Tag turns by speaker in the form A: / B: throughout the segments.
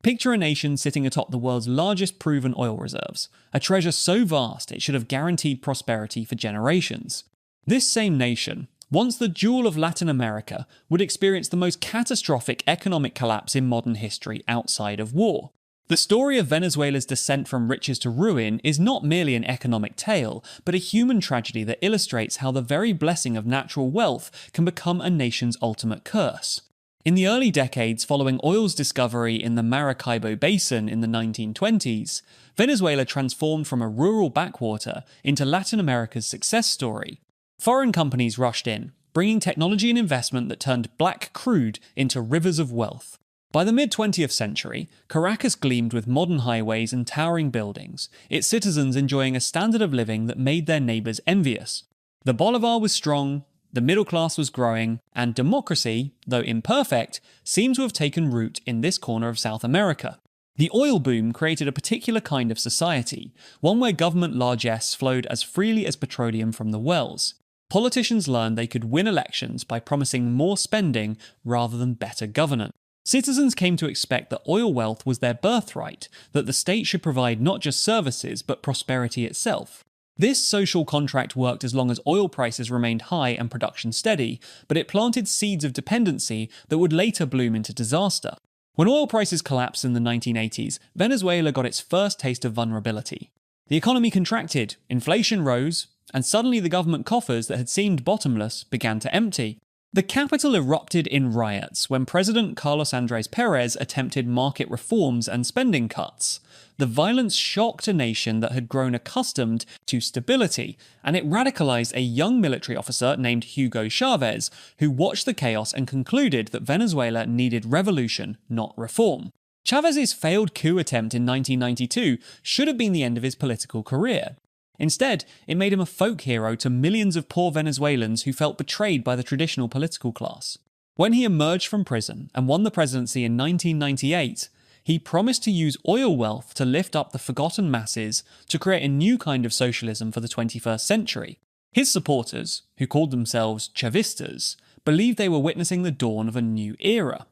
A: Picture a nation sitting atop the world's largest proven oil reserves, a treasure so vast it should have guaranteed prosperity for generations. This same nation, once the jewel of Latin America, would experience the most catastrophic economic collapse in modern history outside of war. The story of Venezuela's descent from riches to ruin is not merely an economic tale, but a human tragedy that illustrates how the very blessing of natural wealth can become a nation's ultimate curse. In the early decades following oil's discovery in the Maracaibo Basin in the 1920s, Venezuela transformed from a rural backwater into Latin America's success story. Foreign companies rushed in, bringing technology and investment that turned black crude into rivers of wealth. By the mid-20th century, Caracas gleamed with modern highways and towering buildings, its citizens enjoying a standard of living that made their neighbours envious. The Bolivar was strong, the middle class was growing, and democracy, though imperfect, seemed to have taken root in this corner of South America. The oil boom created a particular kind of society, one where government largesse flowed as freely as petroleum from the wells. Politicians learned they could win elections by promising more spending rather than better governance. Citizens came to expect that oil wealth was their birthright, that the state should provide not just services but prosperity itself. This social contract worked as long as oil prices remained high and production steady, but it planted seeds of dependency that would later bloom into disaster. When oil prices collapsed in the 1980s, Venezuela got its first taste of vulnerability. The economy contracted, inflation rose, and suddenly the government coffers that had seemed bottomless began to empty. The capital erupted in riots when President Carlos Andrés Pérez attempted market reforms and spending cuts. The violence shocked a nation that had grown accustomed to stability, and it radicalized a young military officer named Hugo Chavez, who watched the chaos and concluded that Venezuela needed revolution, not reform. Chavez's failed coup attempt in 1992 should have been the end of his political career. Instead, it made him a folk hero to millions of poor Venezuelans who felt betrayed by the traditional political class. When he emerged from prison and won the presidency in 1998, he promised to use oil wealth to lift up the forgotten masses to create a new kind of socialism for the 21st century. His supporters, who called themselves Chavistas, believed they were witnessing the dawn of a new era.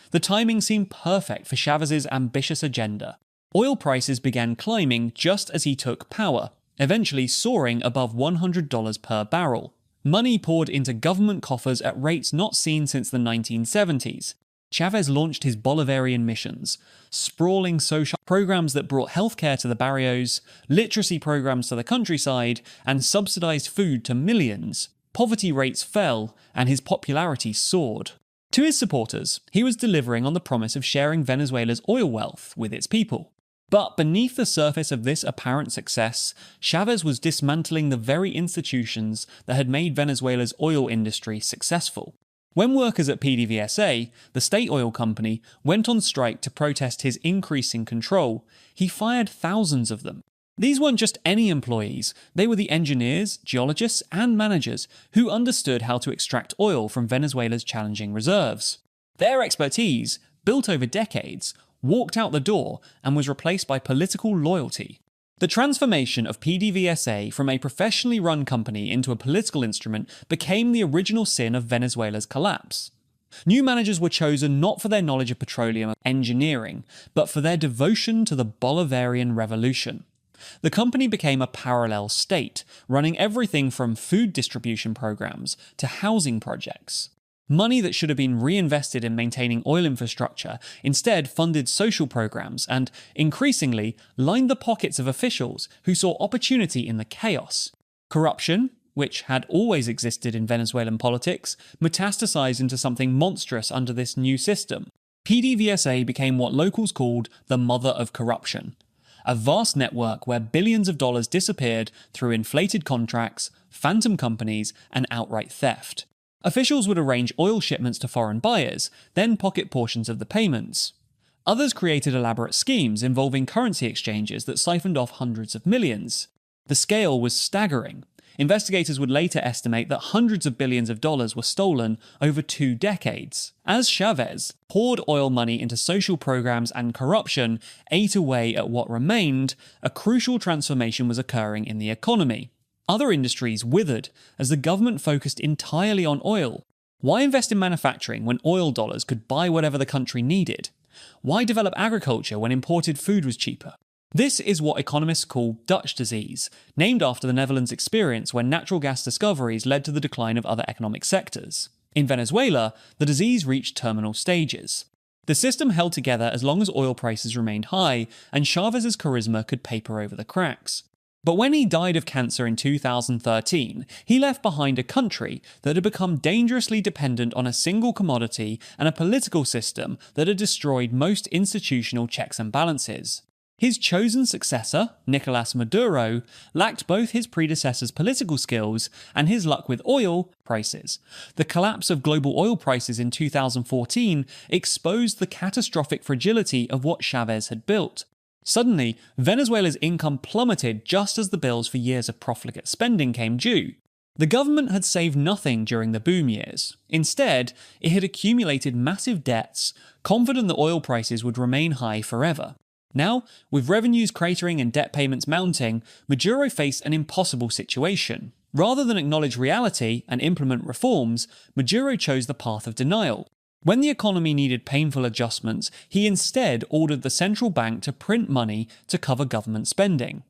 A: The timing seemed perfect for Chavez's ambitious agenda. Oil prices began climbing just as he took power, eventually soaring above $100 per barrel. Money poured into government coffers at rates not seen since the 1970s. Chavez launched his Bolivarian missions, sprawling social programs that brought healthcare to the barrios, literacy programs to the countryside, and subsidized food to millions. Poverty rates fell, and his popularity soared. To his supporters, he was delivering on the promise of sharing Venezuela's oil wealth with its people. But beneath the surface of this apparent success, Chavez was dismantling the very institutions that had made Venezuela's oil industry successful. When workers at PDVSA, the state oil company, went on strike to protest his increasing control, he fired thousands of them. These weren't just any employees, they were the engineers, geologists, and managers who understood how to extract oil from Venezuela's challenging reserves. Their expertise, built over decades, walked out the door and was replaced by political loyalty. The transformation of PDVSA from a professionally run company into a political instrument became the original sin of Venezuela's collapse. New managers were chosen not for their knowledge of petroleum engineering, but for their devotion to the Bolivarian Revolution. The company became a parallel state, running everything from food distribution programs to housing projects. Money that should have been reinvested in maintaining oil infrastructure instead funded social programs and, increasingly, lined the pockets of officials who saw opportunity in the chaos. Corruption, which had always existed in Venezuelan politics, metastasized into something monstrous under this new system. PDVSA became what locals called the mother of corruption, a vast network where billions of dollars disappeared through inflated contracts, phantom companies, and outright theft. Officials would arrange oil shipments to foreign buyers, then pocket portions of the payments. Others created elaborate schemes involving currency exchanges that siphoned off hundreds of millions. The scale was staggering. Investigators would later estimate that hundreds of billions of dollars were stolen over 2 decades. As Chavez poured oil money into social programs and corruption ate away at what remained, a crucial transformation was occurring in the economy. Other industries withered as the government focused entirely on oil. Why invest in manufacturing when oil dollars could buy whatever the country needed? Why develop agriculture when imported food was cheaper? This is what economists call Dutch disease, named after the Netherlands' experience when natural gas discoveries led to the decline of other economic sectors. In Venezuela, the disease reached terminal stages. The system held together as long as oil prices remained high, and Chavez's charisma could paper over the cracks. But when he died of cancer in 2013, he left behind a country that had become dangerously dependent on a single commodity and a political system that had destroyed most institutional checks and balances. His chosen successor, Nicolás Maduro, lacked both his predecessor's political skills and his luck with oil prices. The collapse of global oil prices in 2014 exposed the catastrophic fragility of what Chávez had built. Suddenly, Venezuela's income plummeted just as the bills for years of profligate spending came due. The government had saved nothing during the boom years. Instead, it had accumulated massive debts, confident that oil prices would remain high forever. Now, with revenues cratering and debt payments mounting, Maduro faced an impossible situation. Rather than acknowledge reality and implement reforms, Maduro chose the path of denial. When the economy needed painful adjustments, he instead ordered the central bank to print money to cover government spending.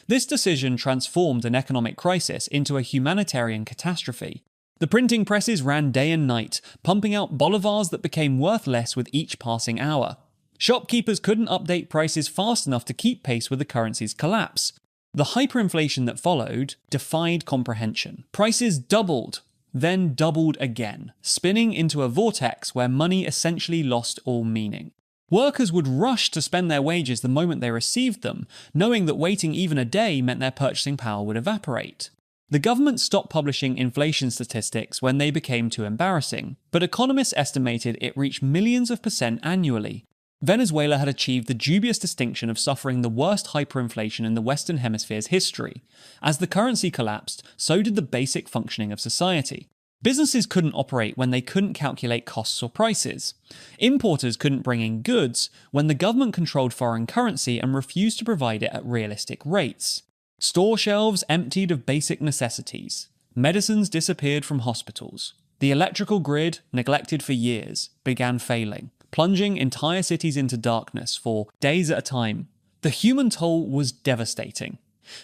A: This decision transformed an economic crisis into a humanitarian catastrophe. The printing presses ran day and night, pumping out bolivars that became worth less with each passing hour. Shopkeepers couldn't update prices fast enough to keep pace with the currency's collapse. The hyperinflation that followed defied comprehension. Prices doubled, then doubled again, spinning into a vortex where money essentially lost all meaning. Workers would rush to spend their wages the moment they received them, knowing that waiting even a day meant their purchasing power would evaporate. The government stopped publishing inflation statistics when they became too embarrassing, but economists estimated it reached millions of % annually. Venezuela had achieved the dubious distinction of suffering the worst hyperinflation in the Western Hemisphere's history. As the currency collapsed, so did the basic functioning of society. Businesses couldn't operate when they couldn't calculate costs or prices. Importers couldn't bring in goods when the government controlled foreign currency and refused to provide it at realistic rates. Store shelves emptied of basic necessities. Medicines disappeared from hospitals. The electrical grid, neglected for years, began failing, plunging entire cities into darkness for days at a time. The human toll was devastating.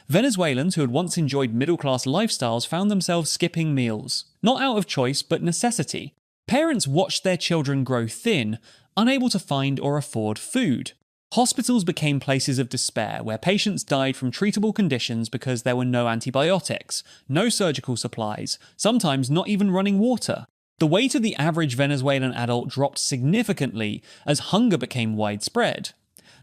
A: Venezuelans who had once enjoyed middle-class lifestyles found themselves skipping meals, not out of choice but necessity. Parents watched their children grow thin, unable to find or afford food. Hospitals became places of despair where patients died from treatable conditions because there were no antibiotics, no surgical supplies, sometimes not even running water. The weight of the average Venezuelan adult dropped significantly as hunger became widespread.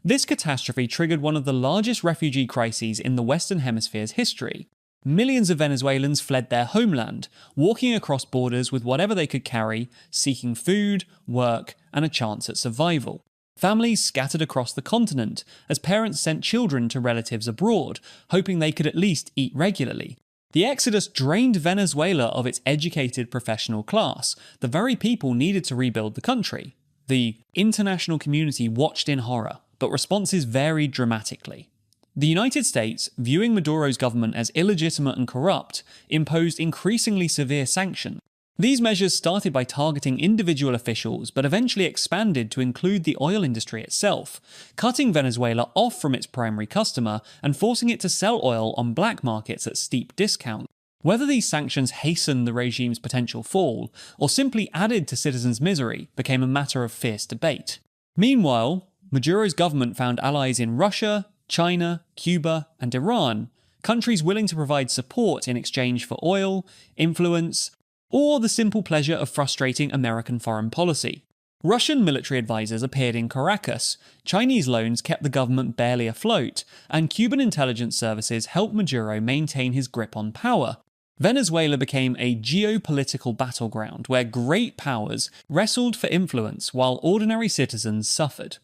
A: This catastrophe triggered one of the largest refugee crises in the Western Hemisphere's history. Millions of Venezuelans fled their homeland, walking across borders with whatever they could carry, seeking food, work, and a chance at survival. Families scattered across the continent as parents sent children to relatives abroad, hoping they could at least eat regularly. The exodus drained Venezuela of its educated professional class, the very people needed to rebuild the country. The international community watched in horror, but responses varied dramatically. The United States, viewing Maduro's government as illegitimate and corrupt, imposed increasingly severe sanctions. These measures started by targeting individual officials, but eventually expanded to include the oil industry itself, cutting Venezuela off from its primary customer and forcing it to sell oil on black markets at steep discount. Whether these sanctions hastened the regime's potential fall, or simply added to citizens' misery, became a matter of fierce debate. Meanwhile, Maduro's government found allies in Russia, China, Cuba, and Iran, countries willing to provide support in exchange for oil, influence, or the simple pleasure of frustrating American foreign policy. Russian military advisors appeared in Caracas, Chinese loans kept the government barely afloat, and Cuban intelligence services helped Maduro maintain his grip on power. Venezuela became a geopolitical battleground where great powers wrestled for influence while ordinary citizens suffered.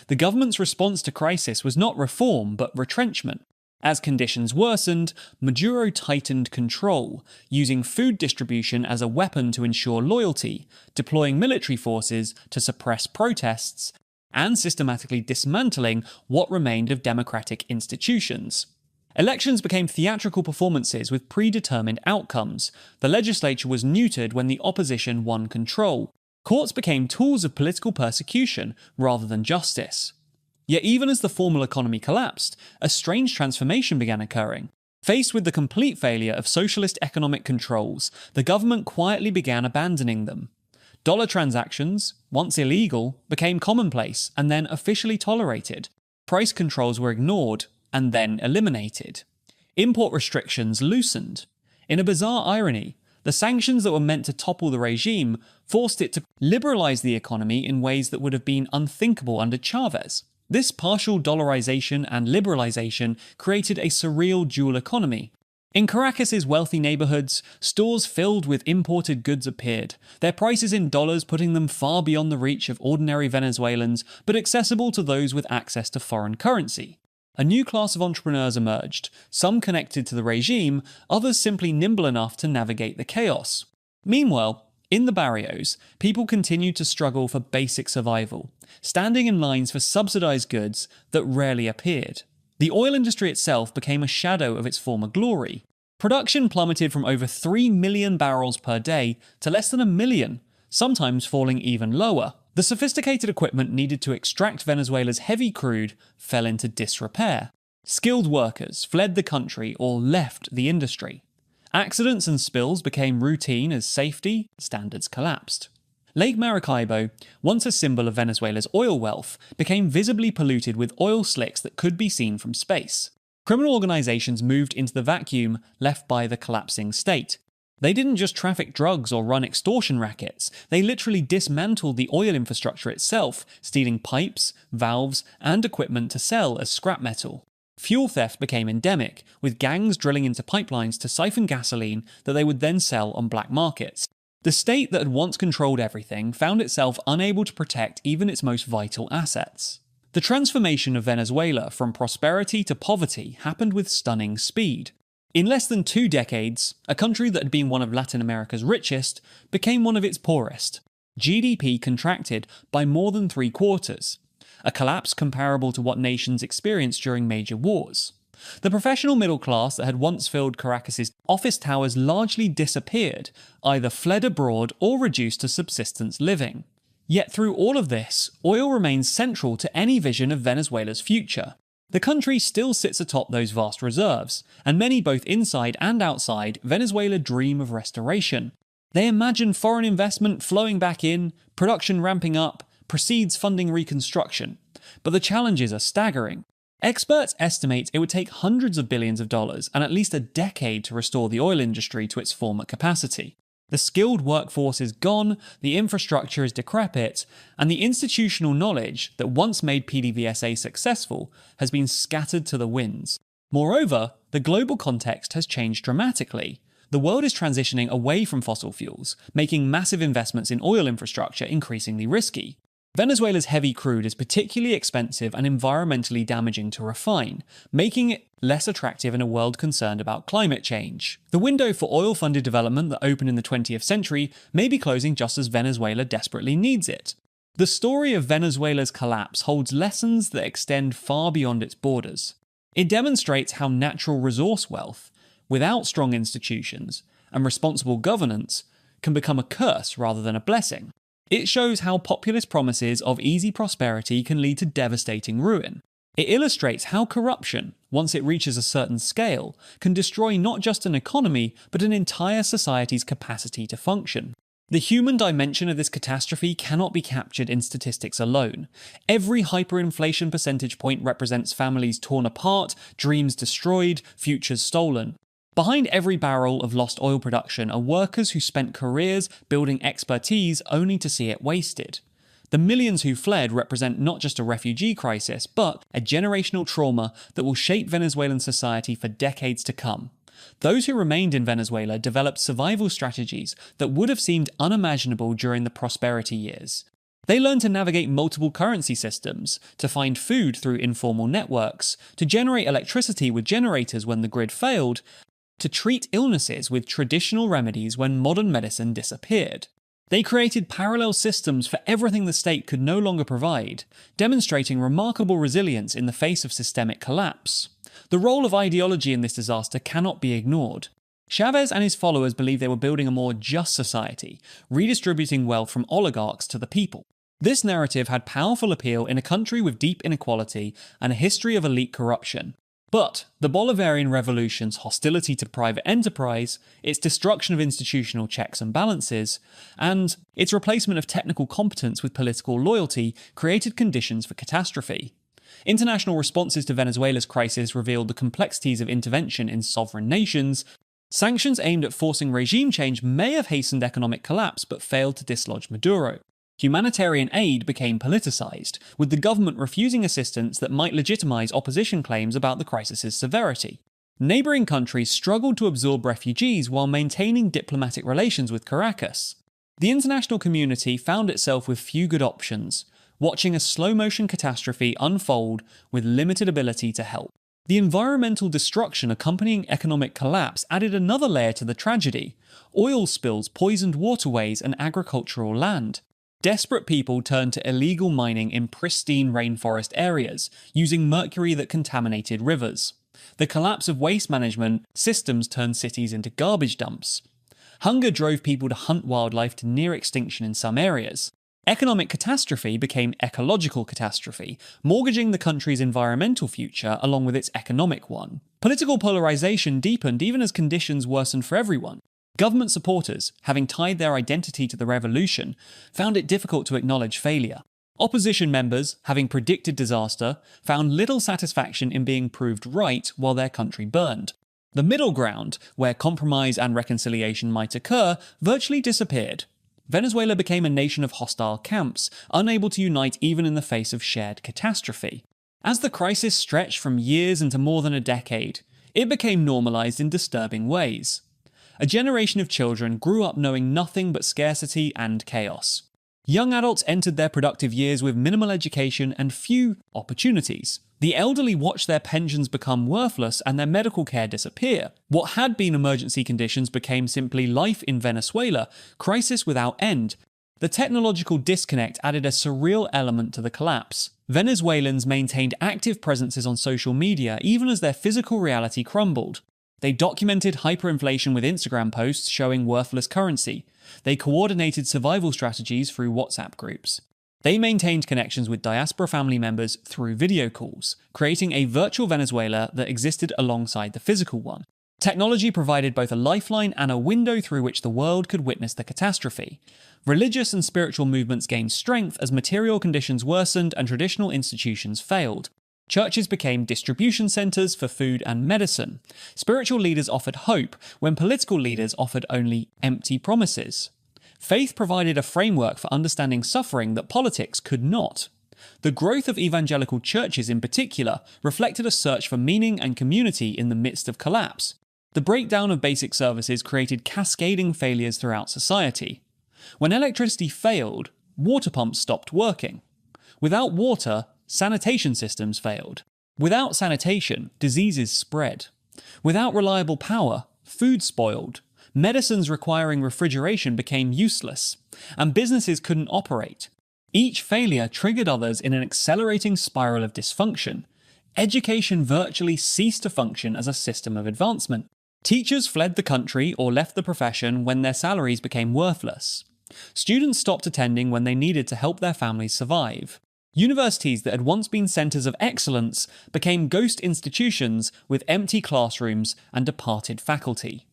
A: The government's response to crisis was not reform but retrenchment. As conditions worsened, Maduro tightened control, using food distribution as a weapon to ensure loyalty, deploying military forces to suppress protests, and systematically dismantling what remained of democratic institutions. Elections became theatrical performances with predetermined outcomes. The legislature was neutered when the opposition won control. Courts became tools of political persecution rather than justice. Yet even as the formal economy collapsed, a strange transformation began occurring. Faced with the complete failure of socialist economic controls, the government quietly began abandoning them. Dollar transactions, once illegal, became commonplace and then officially tolerated. Price controls were ignored and then eliminated. Import restrictions loosened. In a bizarre irony, the sanctions that were meant to topple the regime forced it to liberalize the economy in ways that would have been unthinkable under Chavez. This partial dollarization and liberalization created a surreal dual economy. In Caracas' wealthy neighborhoods, stores filled with imported goods appeared, their prices in dollars putting them far beyond the reach of ordinary Venezuelans, but accessible to those with access to foreign currency. A new class of entrepreneurs emerged, some connected to the regime, others simply nimble enough to navigate the chaos. Meanwhile, in the barrios, people continued to struggle for basic survival, standing in lines for subsidized goods that rarely appeared. The oil industry itself became a shadow of its former glory. Production plummeted from over 3 million barrels per day to less than 1 million, sometimes falling even lower. The sophisticated equipment needed to extract Venezuela's heavy crude fell into disrepair. Skilled workers fled the country or left the industry. Accidents and spills became routine as safety standards collapsed. Lake Maracaibo, once a symbol of Venezuela's oil wealth, became visibly polluted with oil slicks that could be seen from space. Criminal organizations moved into the vacuum left by the collapsing state. They didn't just traffic drugs or run extortion rackets, they literally dismantled the oil infrastructure itself, stealing pipes, valves, and equipment to sell as scrap metal. Fuel theft became endemic, with gangs drilling into pipelines to siphon gasoline that they would then sell on black markets. The state that had once controlled everything found itself unable to protect even its most vital assets. The transformation of Venezuela from prosperity to poverty happened with stunning speed. In less than 2 decades, a country that had been one of Latin America's richest became one of its poorest. GDP contracted by more than 3/4, a collapse comparable to what nations experienced during major wars. The professional middle class that had once filled Caracas' office towers largely disappeared, either fled abroad or reduced to subsistence living. Yet through all of this, oil remains central to any vision of Venezuela's future. The country still sits atop those vast reserves, and many both inside and outside Venezuela dream of restoration. They imagine foreign investment flowing back in, production ramping up, proceeds funding reconstruction. But the challenges are staggering. Experts estimate it would take hundreds of billions of dollars and at least a decade to restore the oil industry to its former capacity. The skilled workforce is gone, the infrastructure is decrepit, and the institutional knowledge that once made PDVSA successful has been scattered to the winds. Moreover, the global context has changed dramatically. The world is transitioning away from fossil fuels, making massive investments in oil infrastructure increasingly risky. Venezuela's heavy crude is particularly expensive and environmentally damaging to refine, making it less attractive in a world concerned about climate change. The window for oil-funded development that opened in the 20th century may be closing just as Venezuela desperately needs it. The story of Venezuela's collapse holds lessons that extend far beyond its borders. It demonstrates how natural resource wealth, without strong institutions and responsible governance, can become a curse rather than a blessing. It shows how populist promises of easy prosperity can lead to devastating ruin. It illustrates how corruption, once it reaches a certain scale, can destroy not just an economy, but an entire society's capacity to function. The human dimension of this catastrophe cannot be captured in statistics alone. Every hyperinflation percentage point represents families torn apart, dreams destroyed, futures stolen. Behind every barrel of lost oil production are workers who spent careers building expertise only to see it wasted. The millions who fled represent not just a refugee crisis, but a generational trauma that will shape Venezuelan society for decades to come. Those who remained in Venezuela developed survival strategies that would have seemed unimaginable during the prosperity years. They learned to navigate multiple currency systems, to find food through informal networks, to generate electricity with generators when the grid failed, to treat illnesses with traditional remedies when modern medicine disappeared. They created parallel systems for everything the state could no longer provide, demonstrating remarkable resilience in the face of systemic collapse. The role of ideology in this disaster cannot be ignored. Chavez and his followers believed they were building a more just society, redistributing wealth from oligarchs to the people. This narrative had powerful appeal in a country with deep inequality and a history of elite corruption. But the Bolivarian Revolution's hostility to private enterprise, its destruction of institutional checks and balances, and its replacement of technical competence with political loyalty created conditions for catastrophe. International responses to Venezuela's crisis revealed the complexities of intervention in sovereign nations. Sanctions aimed at forcing regime change may have hastened economic collapse but failed to dislodge Maduro. Humanitarian aid became politicized, with the government refusing assistance that might legitimize opposition claims about the crisis's severity. Neighboring countries struggled to absorb refugees while maintaining diplomatic relations with Caracas. The international community found itself with few good options, watching a slow-motion catastrophe unfold with limited ability to help. The environmental destruction accompanying economic collapse added another layer to the tragedy. Oil spills poisoned waterways and agricultural land. Desperate people turned to illegal mining in pristine rainforest areas, using mercury that contaminated rivers. The collapse of waste management systems turned cities into garbage dumps. Hunger drove people to hunt wildlife to near extinction in some areas. Economic catastrophe became ecological catastrophe, mortgaging the country's environmental future along with its economic one. Political polarization deepened even as conditions worsened for everyone. Government supporters, having tied their identity to the revolution, found it difficult to acknowledge failure. Opposition members, having predicted disaster, found little satisfaction in being proved right while their country burned. The middle ground, where compromise and reconciliation might occur, virtually disappeared. Venezuela became a nation of hostile camps, unable to unite even in the face of shared catastrophe. As the crisis stretched from years into more than a decade, it became normalized in disturbing ways. A generation of children grew up knowing nothing but scarcity and chaos. Young adults entered their productive years with minimal education and few opportunities. The elderly watched their pensions become worthless and their medical care disappear. What had been emergency conditions became simply life in Venezuela, crisis without end. The technological disconnect added a surreal element to the collapse. Venezuelans maintained active presences on social media even as their physical reality crumbled. They documented hyperinflation with Instagram posts showing worthless currency. They coordinated survival strategies through WhatsApp groups. They maintained connections with diaspora family members through video calls, creating a virtual Venezuela that existed alongside the physical one. Technology provided both a lifeline and a window through which the world could witness the catastrophe. Religious and spiritual movements gained strength as material conditions worsened and traditional institutions failed. Churches became distribution centers for food and medicine. Spiritual leaders offered hope when political leaders offered only empty promises. Faith provided a framework for understanding suffering that politics could not. The growth of evangelical churches in particular reflected a search for meaning and community in the midst of collapse. The breakdown of basic services created cascading failures throughout society. When electricity failed, water pumps stopped working. Without water, sanitation systems failed. Without sanitation, diseases spread. Without reliable power, food spoiled. Medicines requiring refrigeration became useless, and businesses couldn't operate. Each failure triggered others in an accelerating spiral of dysfunction. Education virtually ceased to function as a system of advancement. Teachers fled the country or left the profession when their salaries became worthless. Students stopped attending when they needed to help their families survive. Universities that had once been centres of excellence became ghost institutions with empty classrooms and departed faculty.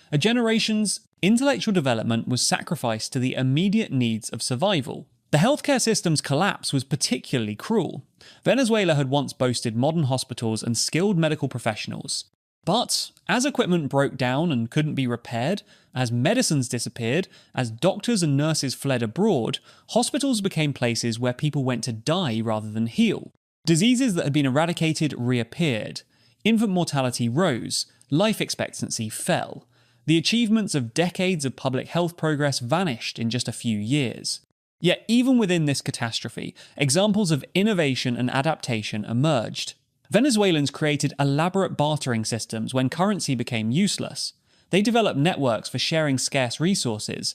A: A generation's intellectual development was sacrificed to the immediate needs of survival. The healthcare system's collapse was particularly cruel. Venezuela had once boasted modern hospitals and skilled medical professionals. But as equipment broke down and couldn't be repaired, as medicines disappeared, as doctors and nurses fled abroad, hospitals became places where people went to die rather than heal. Diseases that had been eradicated reappeared. Infant mortality rose. Life expectancy fell. The achievements of decades of public health progress vanished in just a few years. Yet even within this catastrophe, examples of innovation and adaptation emerged. Venezuelans created elaborate bartering systems when currency became useless. They developed networks for sharing scarce resources.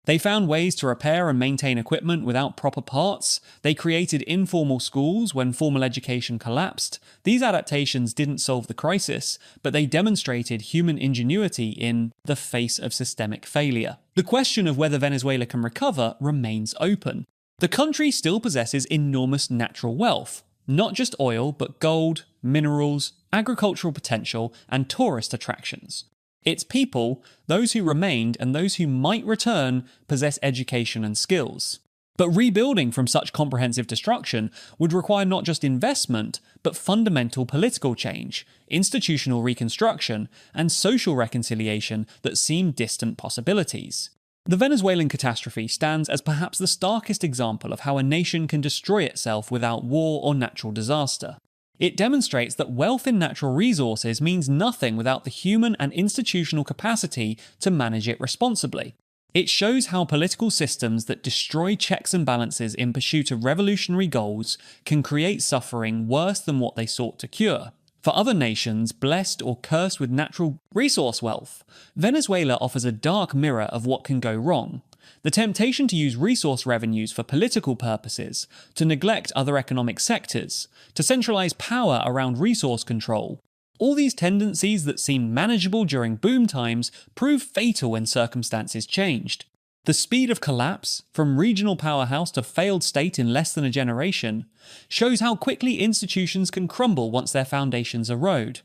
A: They found ways to repair and maintain equipment without proper parts. They created informal schools when formal education collapsed. These adaptations didn't solve the crisis, but they demonstrated human ingenuity in the face of systemic failure. The question of whether Venezuela can recover remains open. The country still possesses enormous natural wealth, not just oil, but gold, minerals, agricultural potential, and tourist attractions. Its people, those who remained and those who might return, possess education and skills. But rebuilding from such comprehensive destruction would require not just investment, but fundamental political change, institutional reconstruction, and social reconciliation that seem distant possibilities. The Venezuelan catastrophe stands as perhaps the starkest example of how a nation can destroy itself without war or natural disaster. It demonstrates that wealth in natural resources means nothing without the human and institutional capacity to manage it responsibly. It shows how political systems that destroy checks and balances in pursuit of revolutionary goals can create suffering worse than what they sought to cure. For other nations blessed or cursed with natural resource wealth, Venezuela offers a dark mirror of what can go wrong. The temptation to use resource revenues for political purposes, to neglect other economic sectors, to centralize power around resource control. All these tendencies that seemed manageable during boom times prove fatal when circumstances changed. The speed of collapse, from regional powerhouse to failed state in less than a generation, shows how quickly institutions can crumble once their foundations erode.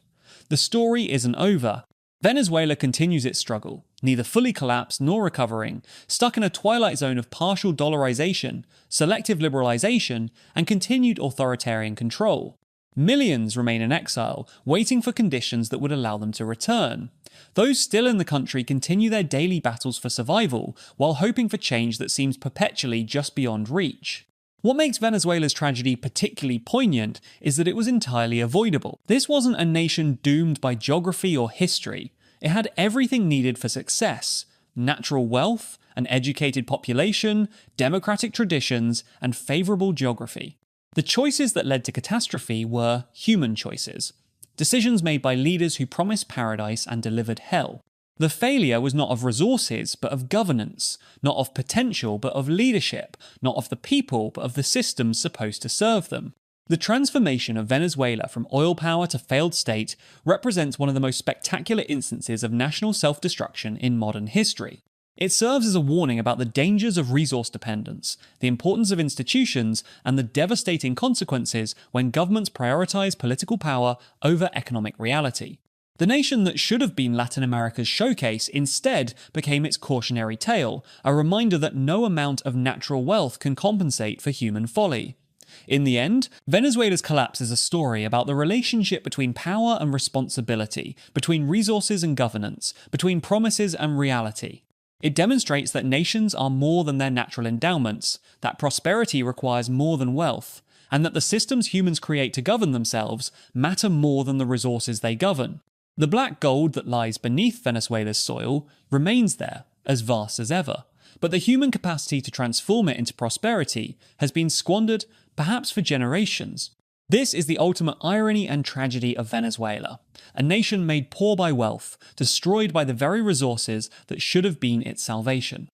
A: The story isn't over. Venezuela continues its struggle, neither fully collapsed nor recovering, stuck in a twilight zone of partial dollarization, selective liberalization, and continued authoritarian control. Millions remain in exile, waiting for conditions that would allow them to return. Those still in the country continue their daily battles for survival, while hoping for change that seems perpetually just beyond reach. What makes Venezuela's tragedy particularly poignant is that it was entirely avoidable. This wasn't a nation doomed by geography or history. It had everything needed for success: natural wealth, an educated population, democratic traditions, and favourable geography. The choices that led to catastrophe were human choices. Decisions made by leaders who promised paradise and delivered hell. The failure was not of resources, but of governance, not of potential, but of leadership, not of the people, but of the systems supposed to serve them. The transformation of Venezuela from oil power to failed state represents one of the most spectacular instances of national self-destruction in modern history. It serves as a warning about the dangers of resource dependence, the importance of institutions, and the devastating consequences when governments prioritize political power over economic reality. The nation that should have been Latin America's showcase instead became its cautionary tale, a reminder that no amount of natural wealth can compensate for human folly. In the end, Venezuela's collapse is a story about the relationship between power and responsibility, between resources and governance, between promises and reality. It demonstrates that nations are more than their natural endowments, that prosperity requires more than wealth, and that the systems humans create to govern themselves matter more than the resources they govern. The black gold that lies beneath Venezuela's soil remains there, as vast as ever, but the human capacity to transform it into prosperity has been squandered, perhaps for generations. This is the ultimate irony and tragedy of Venezuela, a nation made poor by wealth, destroyed by the very resources that should have been its salvation.